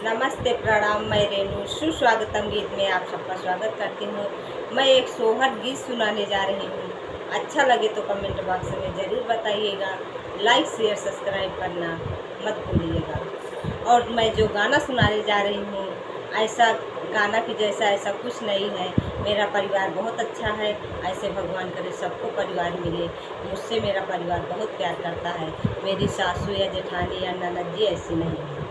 नमस्ते प्रणाम, मैं रेनू सुस्वागतम गीत में आप सबका स्वागत करती हूँ। मैं एक सोहर गीत सुनाने जा रही हूँ। अच्छा लगे तो कमेंट बॉक्स में ज़रूर बताइएगा। लाइक शेयर सब्सक्राइब करना मत भूलिएगा। और मैं जो गाना सुनाने जा रही हूँ, ऐसा गाना की जैसा ऐसा कुछ नहीं है। मेरा परिवार बहुत अच्छा है। ऐसे भगवान करे सबको परिवार मिले। मुझसे मेरा परिवार बहुत प्यार करता है। मेरी सासू या जेठानी या ननद जी ऐसी नहीं है।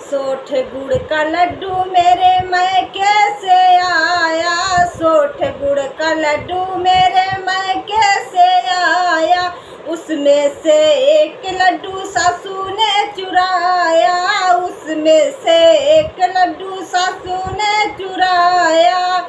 सोठ गुड़ का लड्डू मेरे मैके से आया, सोठ गुड़ का लड्डू मेरे मैके से आया। उसमें से एक लड्डू सासू ने चुराया, उसमें से एक लड्डू सासू ने चुराया।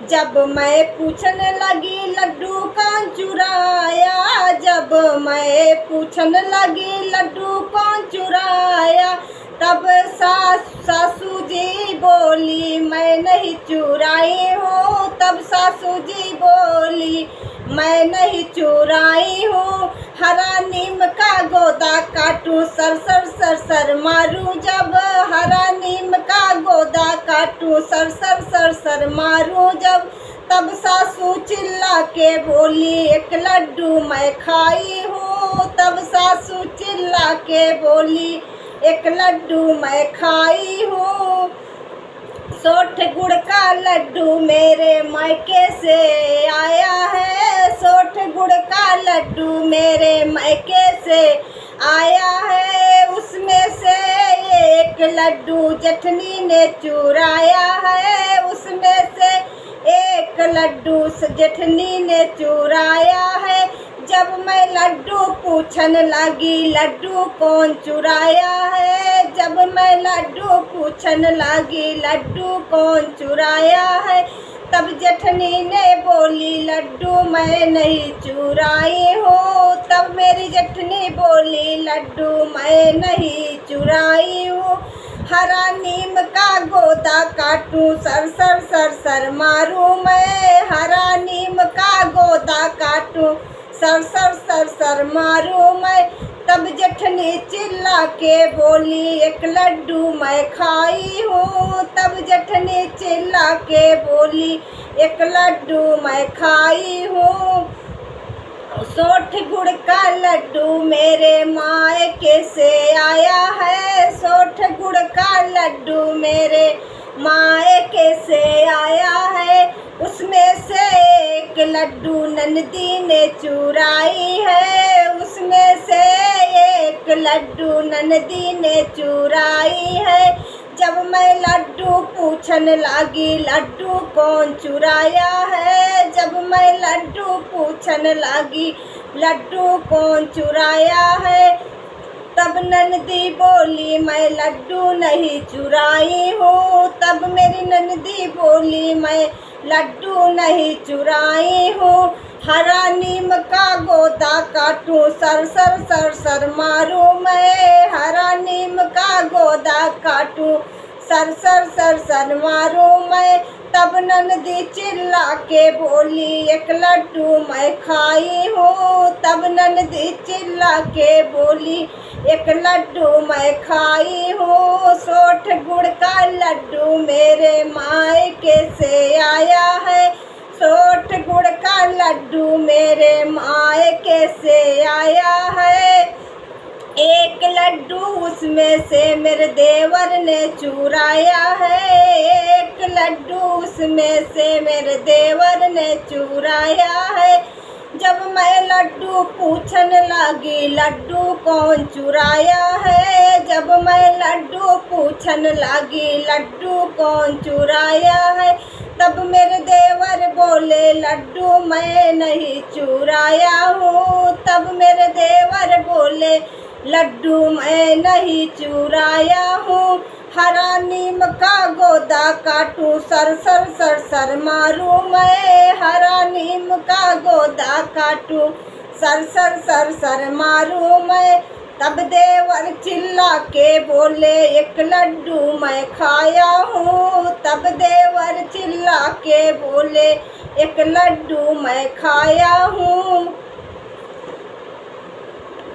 जब मैं पूछने लगी लड्डू कौन चुराया, जब मैं पूछने लगी लड्डू कौन चुराया, तब सासू जी बोली मैं नहीं चुराई हूँ। तब सासू जी बोली मैं नहीं चुराई हूँ। हरा नीम का गोदा काटूं, सर सर सर सर मारूं जब। हरा नीम का गोदा काटूं, सर सर सर सर मारूं जब। तब सासू चिल्ला के बोली एक लड्डू मैं खाई हूँ। तब सासू चिल्ला के बोली एक लड्डू मैं खाई हूँ। सोठ गुड़ का लड्डू मेरे मायके से आया है, सोठ गुड़ का लड्डू मेरे मायके से आया है। उसमें से एक लड्डू जेठनी ने चुराया है, उसमें से एक लड्डू जेठनी ने चुराया है। जब मैं लड्डू पूछने लगी लड्डू कौन चुराया है, जब मैं लड्डू पूछने लगी लड्डू कौन चुराया है, तब जेठनी ने बोली लड्डू मैं नहीं चुराई हूँ। तब मेरी जेठनी बोली लड्डू मैं नहीं चुराई हूँ। हरा नीम का गोदा काटूं, सर सर सर सर मारूं मैं। हरा नीम का गोदा काटूं, सर सर सर सर मारूं मैं। तब जेठनी चिल्ला के बोली एक लड्डू मैं खाई हूँ। तब जेठनी चिल्ला के बोली एक लड्डू मैं खाई हूँ। सोठ गुड़ का लड्डू मेरे मायके से आया है, सोठ गुड़ का लड्डू मेरे मायके से आया है। उसमें से एक लड्डू ननदी ने चुराई है, उसमें से एक लड्डू ननदी ने चुराई है। जब मैं लड्डू पूछने लगी लड्डू कौन चुराया है, जब मैं लड्डू पूछने लगी लड्डू कौन चुराया है, तब ननदी बोली मैं लड्डू नहीं चुराई हूँ। तब मेरी ननदी बोली मैं लड्डू नहीं चुराई हूँ। हरा नीम का गोदा काटूं, सर सर सर सर मारूं मैं। हरा नीम का गोदा काटूं, सर सर सर सर मारूं मैं। तब ननदी चिल्ला के बोली एक लड्डू मैं खाई हूँ। तब ननदी चिल्ला के बोली एक लड्डू मैं खाई हूँ। सोठ गुड़ का लड्डू मेरे मायके से आया है, सोठ गुड़ का लड्डू मेरे मायके से आया है। एक लड्डू उसमें से मेरे देवर ने चुराया है, एक लड्डू उसमें से मेरे देवर ने चुराया है। जब मैं लड्डू पूछने लगी लड्डू कौन चुराया है, जब मैं लड्डू पूछने लगी लड्डू कौन चुराया है, तब मेरे देवर बोले लड्डू मैं नहीं चुराया हूँ। तब मेरे देवर बोले लड्डू मैं नहीं चुराया हूँ। हरा नीम का गोदा काटूं, सर सर सर सर मारूं मैं। हरा नीम का गोदा काटूं, सर सर सर सर मारूं मैं। तब देवर चिल्ला के बोले एक लड्डू मैं खाया हूँ। तब देवर चिल्ला के बोले एक लड्डू मैं खाया हूँ।